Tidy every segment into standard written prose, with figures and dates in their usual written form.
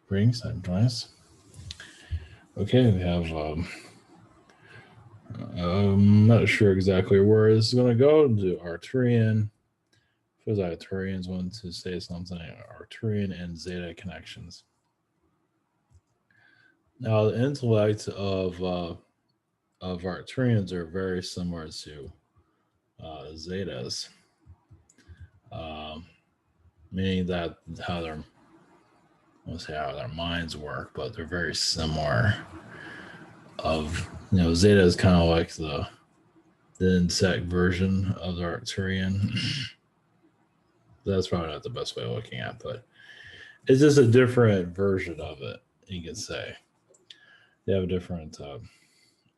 Greetings, I'm Jonas. Okay, we have. I'm not sure exactly where this is going to go. To Arcturian. Feels like Arcturians want to say something. Arcturian and Zeta connections. Now, the intellect of Arcturians are very similar to Zetas, um, meaning that how their I won't say how their minds work, but they're very similar. Zeta is kind of like the insect version of the Arcturian. That's probably not the best way of looking at it, but it's just a different version of it, you can say. They have a different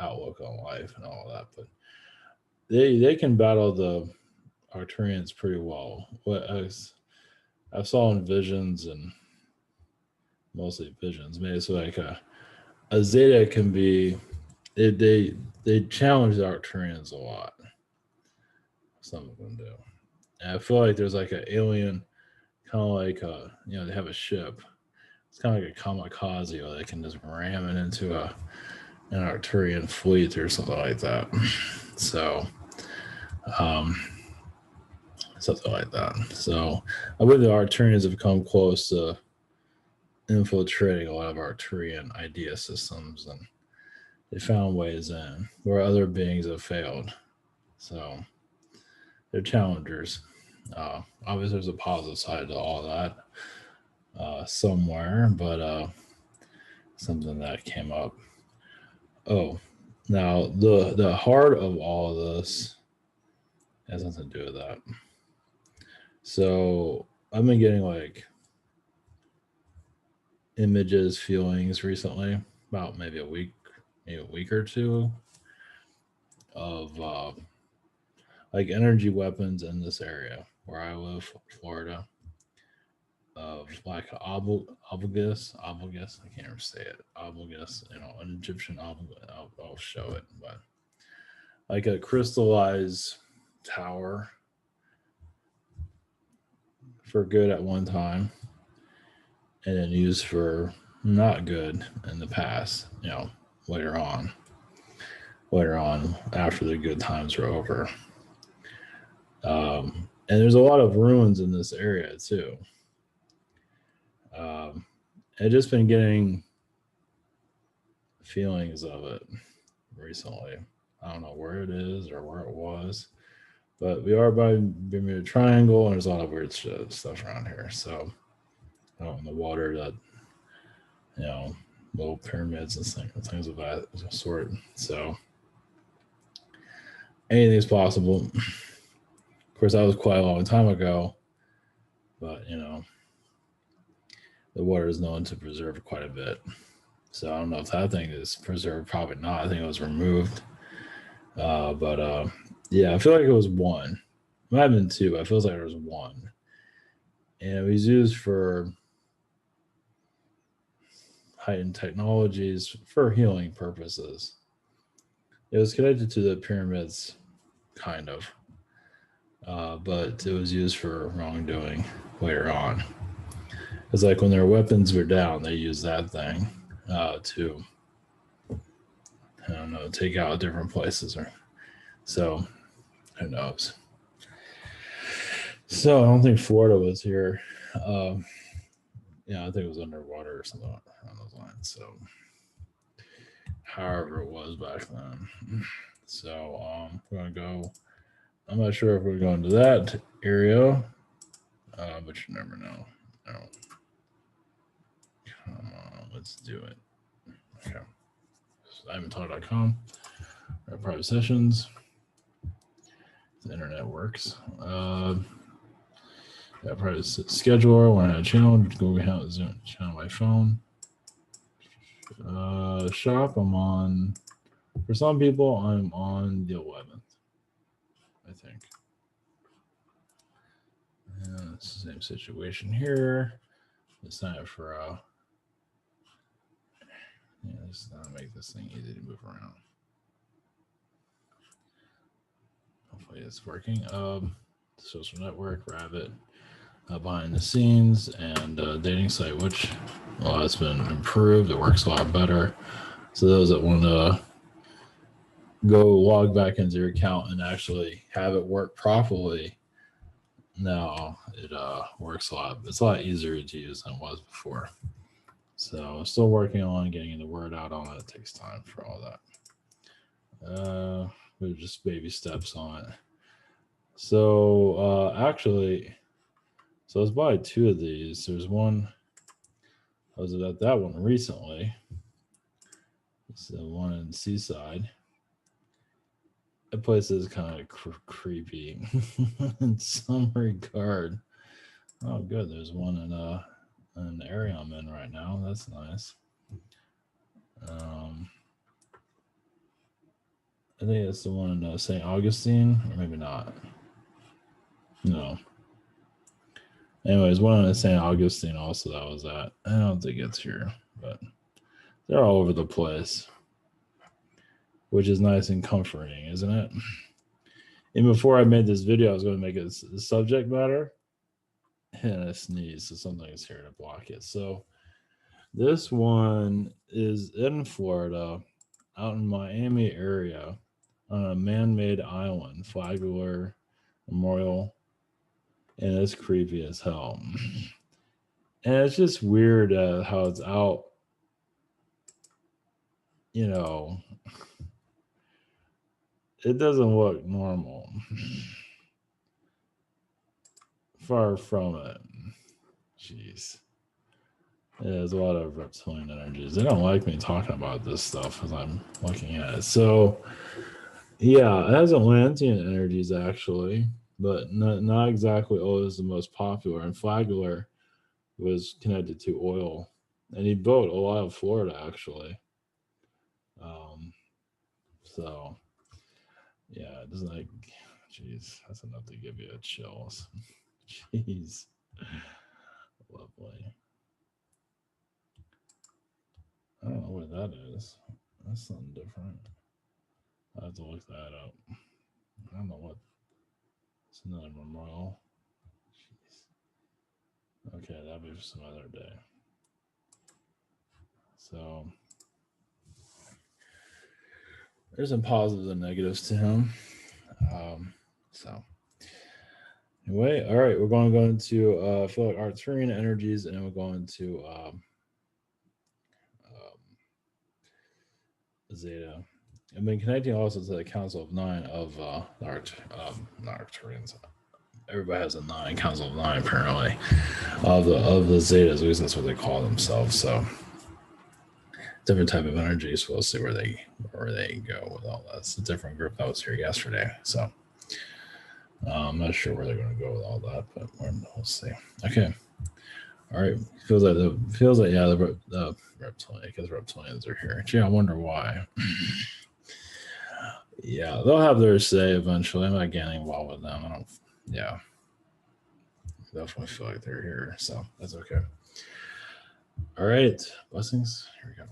outlook on life and all of that, but they can battle the Arcturians pretty well. What I saw in visions and mostly visions, maybe it's like a Zeta can be they challenge the Arcturians a lot. Some of them do. And I feel like there's like an alien, kind of like they have a ship. It's kind of like a kamikaze, or they can just ram it into an Arcturian fleet or something like that. So, something like that. So, I believe the Arcturians have come close to infiltrating a lot of Arcturian idea systems, and they found ways in where other beings have failed. So, they're challengers. Obviously, there's a positive side to all that somewhere, but something that came up. Oh, now the heart of all of this has nothing to do with that. So I've been getting like images, feelings recently, about maybe a week or two, of like energy weapons in this area where I live, Florida. Of like obelisk, I can't ever say it. Obelisk, an Egyptian obelisk. I'll show it, but like a crystallized tower for good at one time, and then used for not good in the past. Later on, after the good times were over. And there's a lot of ruins in this area too. I've just been getting feelings of it recently. I don't know where it is or where it was, but we are by Bermuda Triangle, and there's a lot of weird stuff around here. So, in the water, that little pyramids and things of that sort. So, anything's possible. Of course, that was quite a long time ago, but the water is known to preserve quite a bit. So I don't know if that thing is preserved. Probably not. I think it was removed. But yeah, I feel like it was one. It might have been two, but it feels like there was one. And it was used for heightened technologies for healing purposes. It was connected to the pyramids, kind of. But it was used for wrongdoing later on. It's like when their weapons were down, they used that thing to, I don't know, take out different places. So, who knows? So I don't think Florida was here. I think it was underwater or something on those lines. So, however it was back then. So we're gonna go. I'm not sure if we're going to that area, but you never know. No. Come on, let's do it. Okay. IvanTalk.com. Private sessions. The internet works. Private scheduler. When I had a channel, Google Hangout, Zoom channel by phone. Shop. I'm on. For some people, I'm on the 11th. I think. And it's the same situation here. Let's sign up for let's make this thing easy to move around. Hopefully it's working. Social network, Rabbit, behind the scenes, and dating site, which Well, it's been improved. It works a lot better. So those that want to go log back into your account and actually have it work properly, now it works a lot. It's a lot easier to use than it was before. So I'm still working on getting the word out on it. It takes time for all that. We're just baby steps on it. So actually, so I was buying two of these. There's one, I was at that one recently. It's the one in Seaside. That place is kind of creepy in some regard. Oh, good. There's one in an area I'm in right now. That's nice. I think it's the one in St. Augustine, or maybe not. No. Anyways, one in St. Augustine also that was at. I don't think it's here, but they're all over the place, which is nice and comforting, isn't it? And before I made this video, I was going to make it a subject matter, and I sneezed, so something is here to block it. So this one is in Florida, out in Miami area, on a man-made island, Flagler Memorial, and it's creepy as hell. And it's just weird how it's out, you know, it doesn't look normal. Far from it. Jeez. Yeah, there's a lot of reptilian energies. They don't like me talking about this stuff as I'm looking at it. So, yeah, it has Atlantean energies actually, but not exactly always the most popular. And Flagler was connected to oil, and he built a lot of Florida actually. So, yeah, it doesn't like, jeez, that's enough to give you a chills. Jeez, lovely. I don't know what that is. That's something different. I have to look that up. I don't know what. It's another memorial. Jeez. Okay, that'll be for some other day. So there's some positives and negatives to him. So anyway, all right, we're going to go into I feel like Arcturian energies, and then we're going to Zeta. I've been connecting also to the Council of Nine of the Arcturians. Everybody has a 9, Council of 9 apparently, of the Zetas. At least that's what they call themselves. So different type of energy. So we'll see where they go with all that. It's a different group that was here yesterday. So I'm not sure where they're going to go with all that, but we'll see. Okay. All right. Feels like yeah, the reptilian, because reptilians are here. Gee, I wonder why. Yeah, they'll have their say eventually. I'm not getting involved with them. I don't. Yeah, definitely feel like they're here, so that's okay. All right, blessings. Here we go.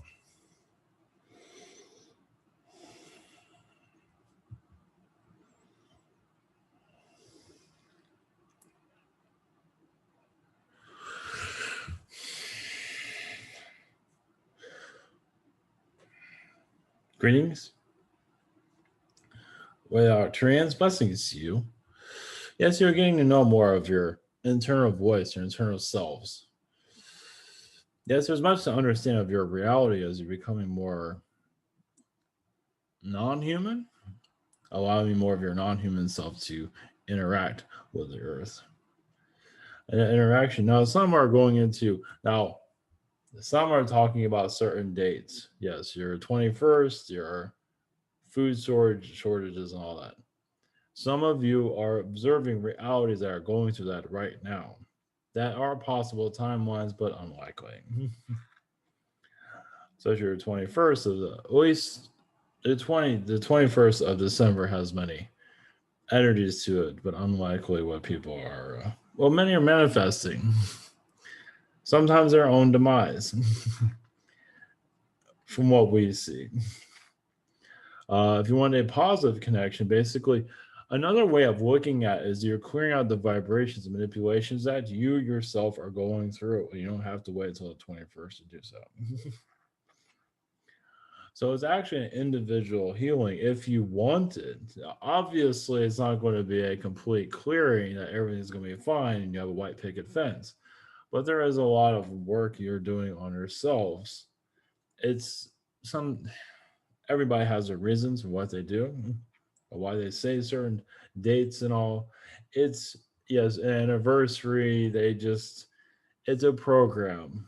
Greetings. Well, trans blessings to you. Yes, you're getting to know more of your internal voice, your internal selves. Yes, there's much to understand of your reality as you're becoming more non-human, allowing more of your non-human self to interact with the earth. An interaction. Now, some are going into now. Some are talking about certain dates. Yes, your 21st, your food shortages, and all that. Some of you are observing realities that are going through that right now. That are possible timelines, but unlikely. So your 21st of at least the 21st of December has many energies to it, but unlikely what people are. Well, many are manifesting. Sometimes their own demise, from what we see. If you want a positive connection, basically, Another way of looking at it is you're clearing out the vibrations and manipulations that you yourself are going through. And you don't have to wait until the 21st to do so. So it's actually an individual healing if you want it. Obviously, it's not going to be a complete clearing that everything's going to be fine and you have a white picket fence. But there is a lot of work you're doing on yourselves. It's some everybody has their reasons for what they do, or why they say certain dates and all. It's yes, an anniversary. They just it's a program.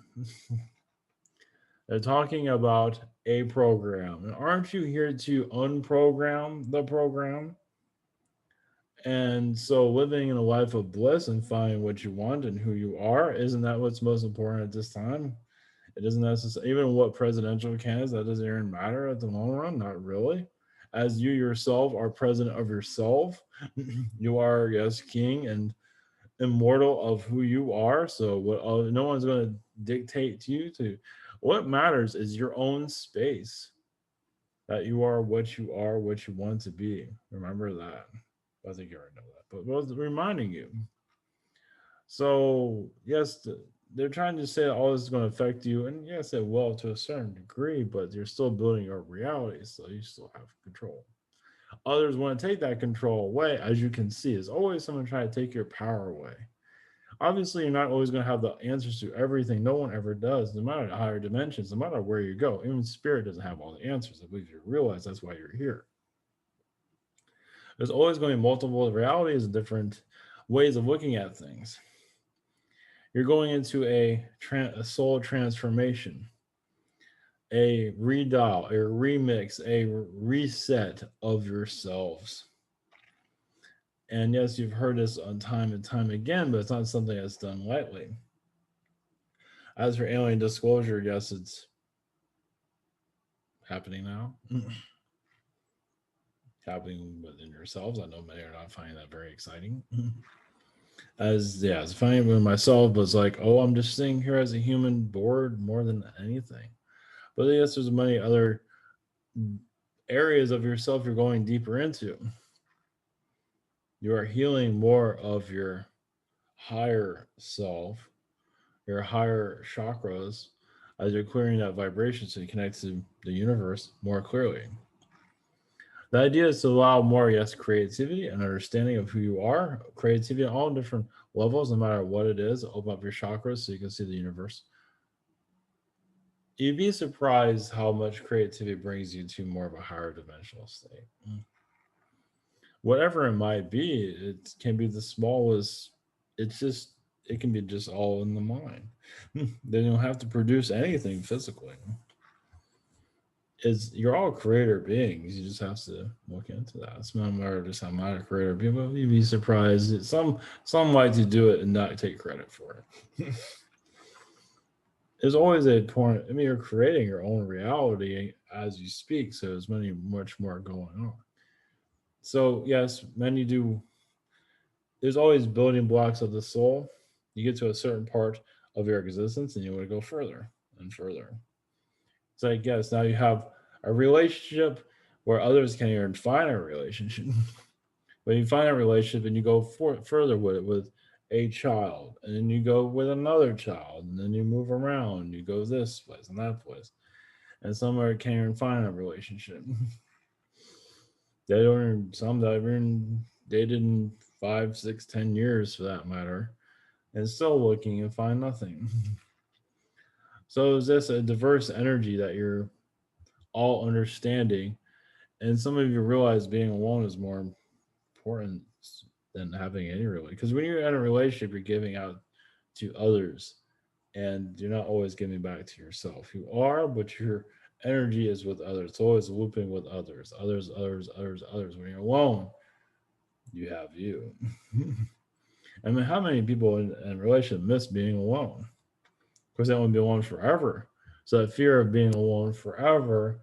They're talking about a program. And aren't you here to unprogram the program? And so living in a life of bliss and finding what you want and who you are, isn't that what's most important at this time? It doesn't necessarily, even what presidential candidates, that doesn't even matter at the long run, not really. As you yourself are president of yourself, you are, yes, king and immortal of who you are. So what no one's going to dictate to you to. What matters is your own space. That you are, what you want to be. Remember that. I think you already know that, but was reminding you. So yes, they're trying to say all this is going to affect you, and yes, it will to a certain degree, but you're still building your reality, so you still have control. Others want to take that control away, as you can see. There's always someone trying to take your power away. Obviously, you're not always going to have the answers to everything. No one ever does, no matter the higher dimensions, no matter where you go. Even spirit doesn't have all the answers. I believe you realize that's why you're here. There's always going to be multiple realities and different ways of looking at things. You're going into a soul transformation, a redial, a remix, a reset of yourselves. And yes, you've heard this on time and time again, but it's not something that's done lightly. As for alien disclosure, yes, it's happening now. Happening within yourselves. I know many are not finding that very exciting. As yeah, it's finding with myself, but it's like, oh, I'm just sitting here as a human, bored more than anything. But yes, there's many other areas of yourself you're going deeper into. You are healing more of your higher self, your higher chakras, as you're clearing that vibration so you connect to the universe more clearly. The idea is to allow more, yes, creativity and understanding of who you are, creativity on all different levels, no matter what it is. Open up your chakras so you can see the universe. You'd be surprised how much creativity brings you to more of a higher dimensional state. Whatever it might be, it can be the smallest. It's just it can be just all in the mind. They don't have to produce anything physically. It's you're all creator beings. You just have to look into that. It's not a matter of just I'm not a creator being, but you'd be surprised. Some like to do it and not take credit for it. There's always a point. I mean, you're creating your own reality as you speak, so there's much more going on. So yes, many do. There's always building blocks of the soul. You get to a certain part of your existence, and you want to go further and further. So I guess now you have a relationship where others can't even find a relationship. But you find a relationship and you go further with it with a child, and then you go with another child, and then you move around. You go this place and that place, and somewhere can't even find a relationship. They don't. Some that even dated in 5, 6, 10 years for that matter, and still looking and find nothing. So is this a diverse energy that you're all understanding? And some of you realize being alone is more important than having any relationship. Because when you're in a relationship, you're giving out to others, and you're not always giving back to yourself. You are, but your energy is with others. It's always looping with others, others, others, others, others. When you're alone, you have you. I mean, how many people in a relationship miss being alone? Of course, they want to be alone forever. So that fear of being alone forever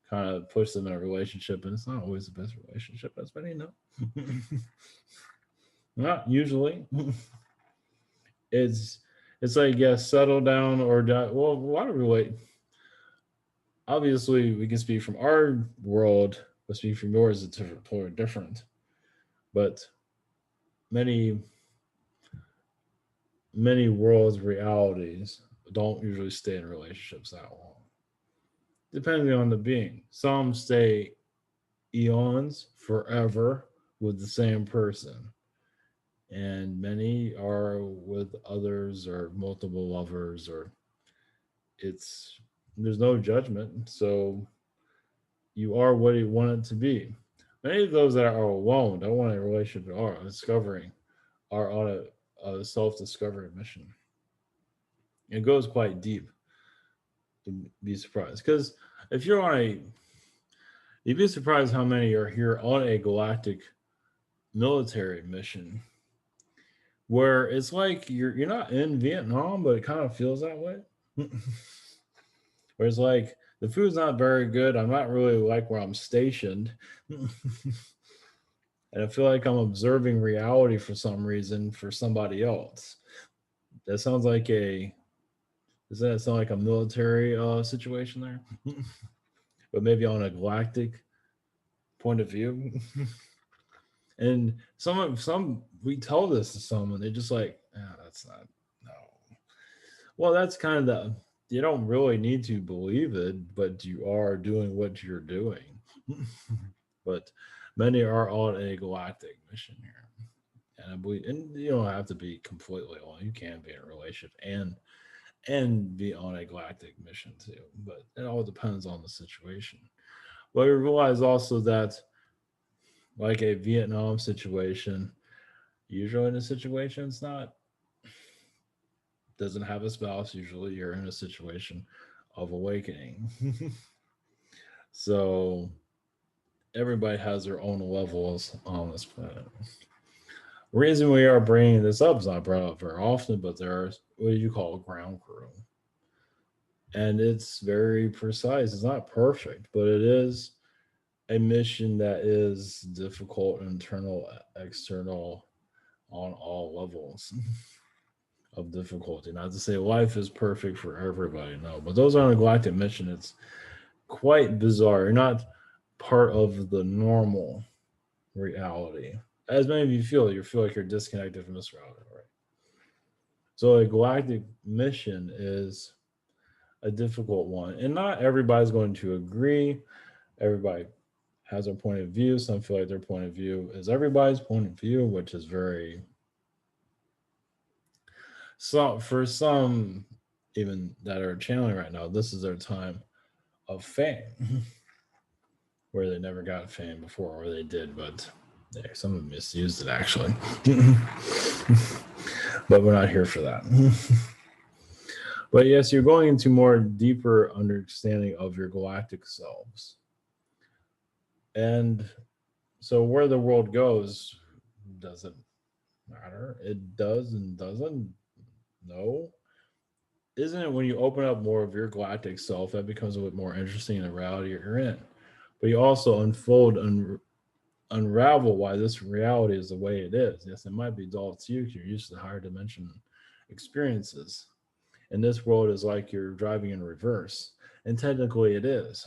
kind of push them in a relationship, and it's not always the best relationship, as many know. Not usually. it's it's like yes, settle down or die. Well, why do we wait? Obviously, we can speak from our world, but speak from yours. It's different, totally different. But many many worlds realities don't usually stay in relationships that long, depending on the being. Some stay eons forever with the same person, and many are with others or multiple lovers, or it's there's no judgment. So you are what you want it to be. Many of those that are alone don't want a relationship at all, discovering are on a self-discovery mission. It goes quite deep. To be surprised, because if you're on a, you'd be surprised how many are here on a galactic military mission, where it's like you're not in Vietnam, but it kind of feels that way. Where it's like the food's not very good. I'm not really like where I'm stationed. And I feel like I'm observing reality for some reason for somebody else. That sounds like a, does that sound like a military situation there? But maybe on a galactic point of view. And some we tell this to someone, they're just like, ah, that's not, no. Well, that's kind of the, you don't really need to believe it, but you are doing what you're doing. But many are on a galactic mission here. And I believe, and you don't have to be completely alone. You can be in a relationship and be on a galactic mission too. But it all depends on the situation. But we realize also that, like a Vietnam situation, usually in a situation, it's not, doesn't have a spouse. Usually, you're in a situation of awakening. So everybody has their own levels on this planet. The reason we are bringing this up is not brought up very often, but there's what you call a ground crew, and it's very precise. It's not perfect, but it is a mission that is difficult, internal, external, on all levels of difficulty. Not to say life is perfect for everybody, no, but those on a galactic mission, it's quite bizarre. You're not part of the normal reality. As many of you feel like you're disconnected from this reality, right? So a galactic mission is a difficult one, and not everybody's going to agree. Everybody has their point of view. Some feel like their point of view is everybody's point of view, which is very, so for some even that are channeling right now, this is their time of fame, where they never got fame before, or they did, but some of them misused it actually. But we're not here for that. But yes, you're going into more deeper understanding of your galactic selves. And so where the world goes doesn't matter. It does and doesn't. No. Isn't it when you open up more of your galactic self that becomes a bit more interesting in the reality you're in? But you also unfold and unravel why this reality is the way it is. Yes, it might be dull to you because you're used to higher dimension experiences. And this world is like you're driving in reverse. And technically it is.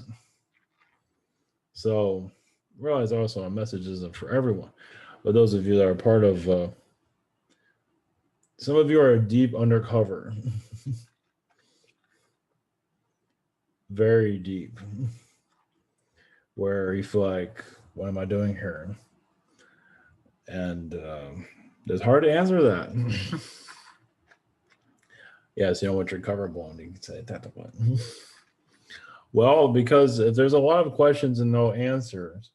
So realize also our message isn't for everyone. But those of you that are part of, some of you are deep undercover, very deep, where you feel like, what am I doing here? And it's hard to answer that. Yes, you know what your cover blown, you can say it that way. Well, because if there's a lot of questions and no answers,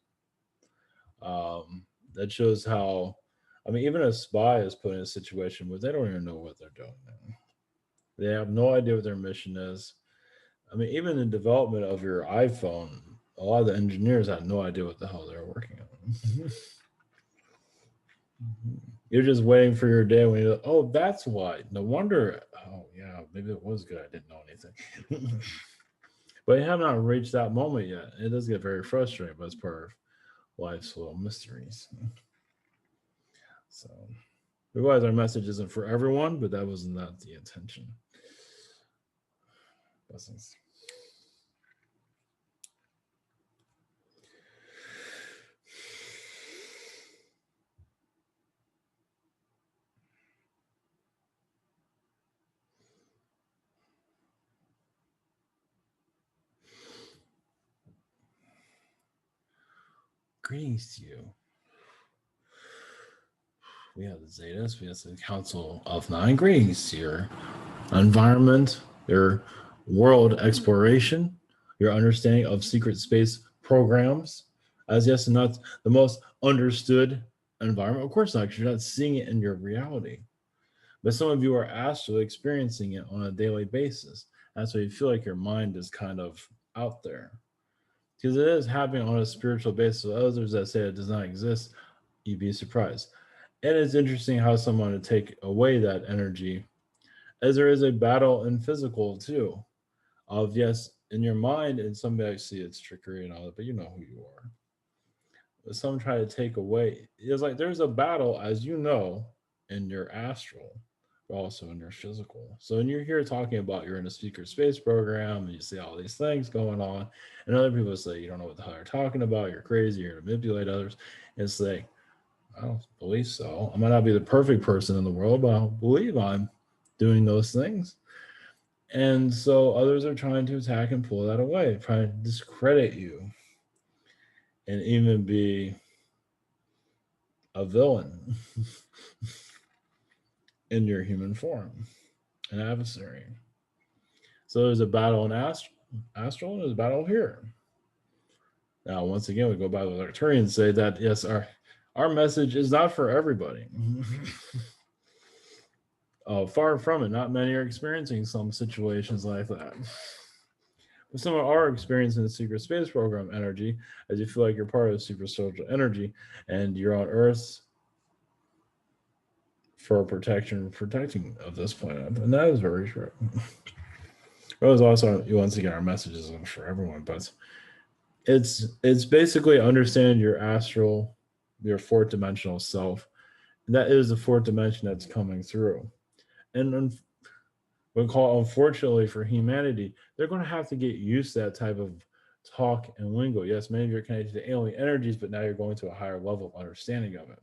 that shows how, I mean, even a spy is put in a situation where they don't even know what they're doing. They have no idea what their mission is. I mean, even the development of your iPhone, a lot of the engineers had no idea what the hell they were working on. You're just waiting for your day when you're, oh, that's why. No wonder. Oh, yeah, maybe it was good. I didn't know anything. But you have not reached that moment yet. It does get very frustrating, but it's part of life's little mysteries. So, realize our message isn't for everyone, but that was not the intention. Blessings. greetings to you. We have the Zetas, we have the Council of Nine. Greetings to your environment, your world exploration, your understanding of secret space programs. As yes, and not the most understood environment. Of course not, because you're not seeing it in your reality. But some of you are actually experiencing it on a daily basis. That's why you feel like your mind is kind of out there. Because it is happening on a spiritual basis. So others that say it does not exist, you'd be surprised. And it's interesting how someone would take away that energy, as there is a battle in physical too. Of yes, in your mind, and somebody see it's trickery and all that, but you know who you are. But some try to take away. It's like there's a battle, as you know, in your astral, but also in your physical. So when you're here talking about you're in a secret space program and you see all these things going on, and other people say you don't know what the hell you're talking about, you're crazy, you're to manipulate others, and say, I don't believe so. I might not be the perfect person in the world, but I believe I'm doing those things. And so others are trying to attack and pull that away, trying to discredit you and even be a villain in your human form, an adversary. So there's a battle in astral and there's a battle here. Now, once again, we go back to the Arcturians and say that yes, our message is not for everybody. Far from it. Not many are experiencing some situations like that. But some are experiencing the secret space program energy, as you feel like you're part of the super social energy and you're on Earth for protecting of this planet. And that is very true. It was also, once again, our messages are for everyone, but it's basically understanding your astral, your fourth dimensional self. And that is the fourth dimension that's coming through. And we call unfortunately for humanity, they're going to have to get used to that type of talk and lingo. Yes, many of you are connected to alien energies, but now you're going to a higher level of understanding of it.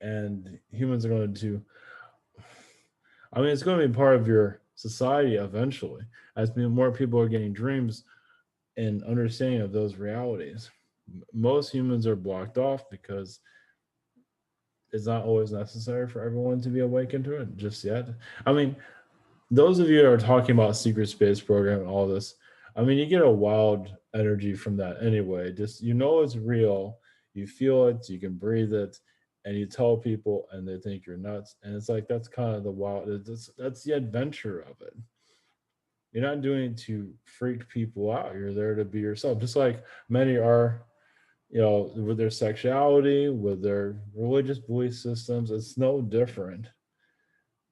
And humans are going to, I mean, it's going to be part of your society eventually, as more people are getting dreams and understanding of those realities. Most humans are blocked off because it's not always necessary for everyone to be awakened to it just yet. I mean, those of you that are talking about secret space program and all this, I mean, you get a wild energy from that anyway. Just you know it's real, you feel it, you can breathe it, and you tell people, and they think you're nuts. And it's like that's kind of the wild. That's the adventure of it. You're not doing it to freak people out. You're there to be yourself. Just like many are, with their sexuality, with their religious belief systems, it's no different.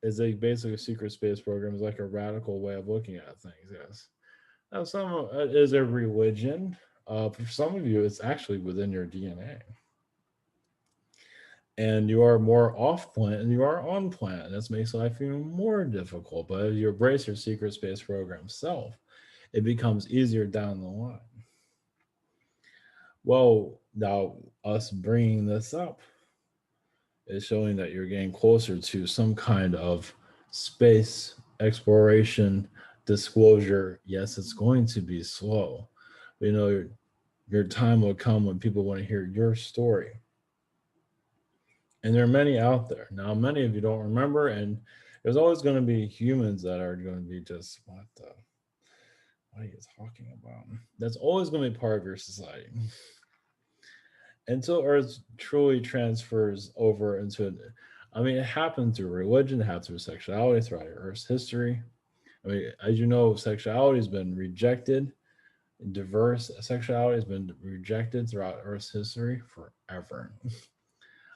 Is a basically secret space program is like a radical way of looking at things. Yes. Now, some is a religion. For some of you, it's actually within your DNA, and you are more off planet and you are on planet. This makes life even more difficult. But if you embrace your secret space program self, it becomes easier down the line. Well, now us bringing this up is showing that you're getting closer to some kind of space exploration disclosure. Yes, it's going to be slow. But, your time will come when people want to hear your story. And there are many out there. Now, many of you don't remember, and there's always going to be humans that are going to be just, what are you talking about? That's always going to be part of your society. Until Earth truly transfers over into it. I mean, it happened through religion, it happened through sexuality throughout Earth's history. I mean, as you know, sexuality has been rejected. Diverse sexuality has been rejected throughout Earth's history forever.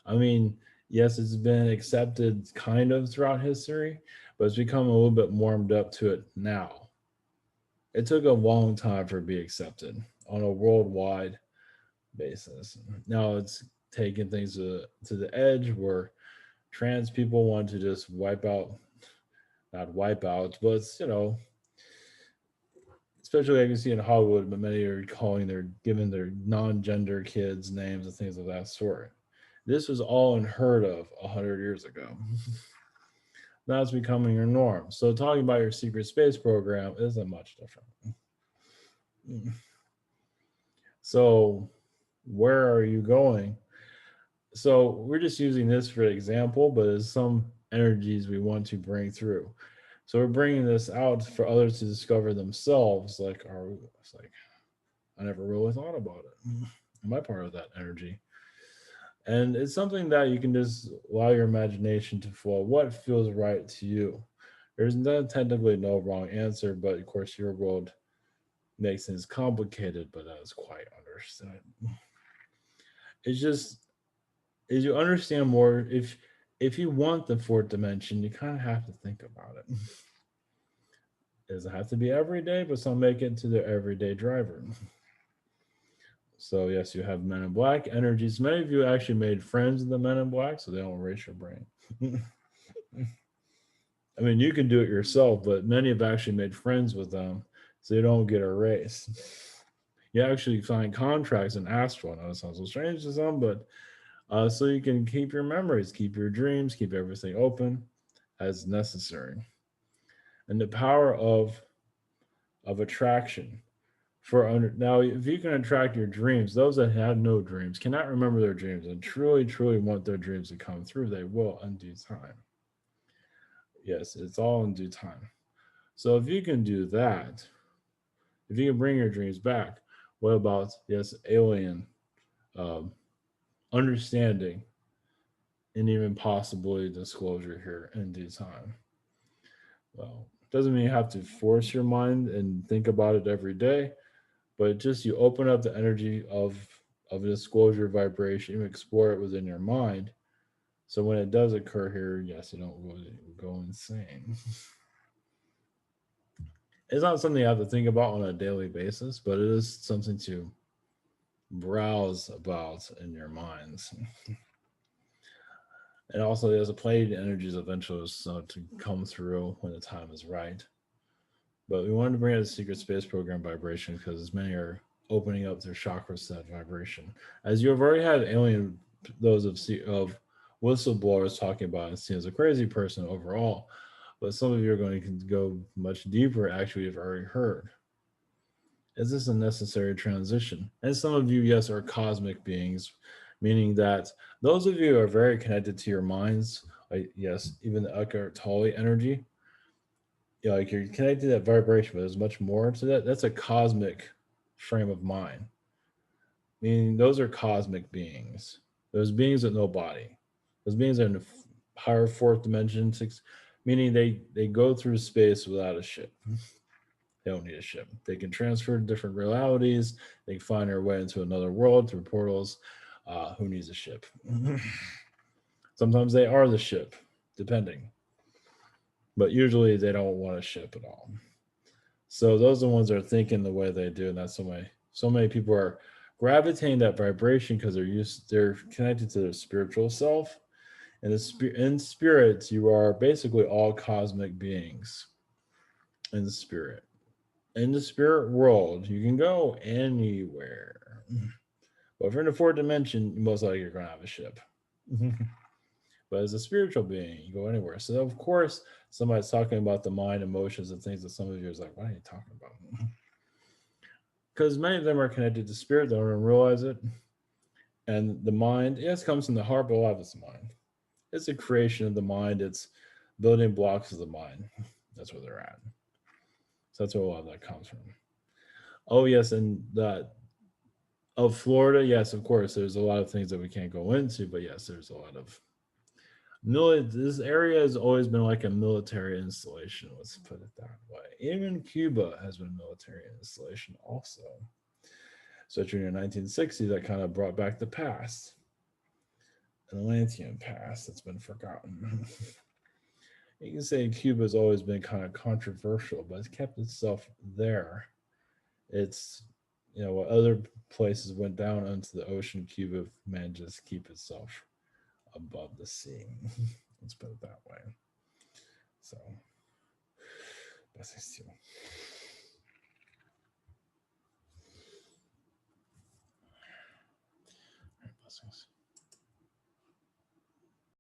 I mean, yes, it's been accepted kind of throughout history, but it's become a little bit warmed up to it now. It took a long time for it to be accepted on a worldwide basis. Now it's taking things to the edge where trans people want to just wipe out, not wipe out, but especially I can see in Hollywood, but many are giving their non-gender kids names and things of that sort. This was all unheard of 100 years ago. Now it's becoming your norm. So talking about your secret space program isn't much different. So Where are you going? So we're just using this for example, but there's some energies we want to bring through. So we're bringing this out for others to discover themselves. Like, it's like I never really thought about it. Am I part of that energy? And it's something that you can just allow your imagination to flow. What feels right to you? There's not technically no wrong answer, but of course your world makes things complicated, but that's quite understood. It's just is you understand more if you want the fourth dimension, you kind of have to think about it. It doesn't have to be every day, but some make it to their everyday driver. So yes, you have Men in Black energies. Many of you actually made friends with the Men in Black, so they don't erase your brain. I mean, you can do it yourself, but many have actually made friends with them, so you don't get erased. You actually sign contracts and ask for it. I know it sounds a little strange to some, but so you can keep your memories, keep your dreams, keep everything open as necessary. And the power of attraction now, if you can attract your dreams, those that have no dreams cannot remember their dreams and truly want their dreams to come through. They will in due time. Yes, it's all in due time. So if you can do that, if you can bring your dreams back, what about yes, alien um, understanding and even possibly disclosure here in due time? Well, doesn't mean you have to force your mind and think about it every day, but just you open up the energy of a disclosure vibration, you explore it within your mind. So when it does occur here, yes, you don't really go insane. It's not something you have to think about on a daily basis, but it is something to browse about in your minds. And also, there's a played energies eventually to come through when the time is right. But we wanted to bring out the secret space program vibration because many are opening up their chakra set vibration. As you have already had alien those of whistleblowers talking about and seen as a crazy person overall, but some of you are going to go much deeper. Actually, you've already heard. Is this a necessary transition? And some of you, yes, are cosmic beings, meaning that those of you who are very connected to your minds, like yes, even the Eckhart Tolle energy, like you're connected to that vibration, but there's much more to that. That's a cosmic frame of mind. Meaning those are cosmic beings. Those beings with no body. Those beings are in the higher fourth dimension, six, meaning they go through space without a ship. They don't need a ship. They can transfer to different realities. They can find their way into another world through portals. Who needs a ship? Sometimes they are the ship, depending. But usually they don't want a ship at all. So those are the ones that are thinking the way they do, and that's so many people are gravitating that vibration because they're connected to their spiritual self. And in spirits, you are basically all cosmic beings in the spirit. In the spirit world, you can go anywhere. But if you're in the fourth dimension, most likely you're going to have a ship. But as a spiritual being, you go anywhere. So of course, somebody's talking about the mind, emotions, and things that some of you are like, what are you talking about? Because many of them are connected to spirit, they don't even realize it. And the mind, yes, comes from the heart, but a lot of it's the mind. It's a creation of the mind. It's building blocks of the mind. That's where they're at. So that's where a lot of that comes from. Oh yes, and that of Florida, yes, of course, there's a lot of things that we can't go into, but yes, there's a lot of this area has always been like a military installation, let's put it that way. Even Cuba has been a military installation also. So during the 1960s, that kind of brought back the past, an Atlantean past that's been forgotten. You can say Cuba's always been kind of controversial, but it's kept itself there. It's what other places went down into the ocean, Cuba manages to keep itself above the sea. Let's put it that way. So, blessings to you. Blessings.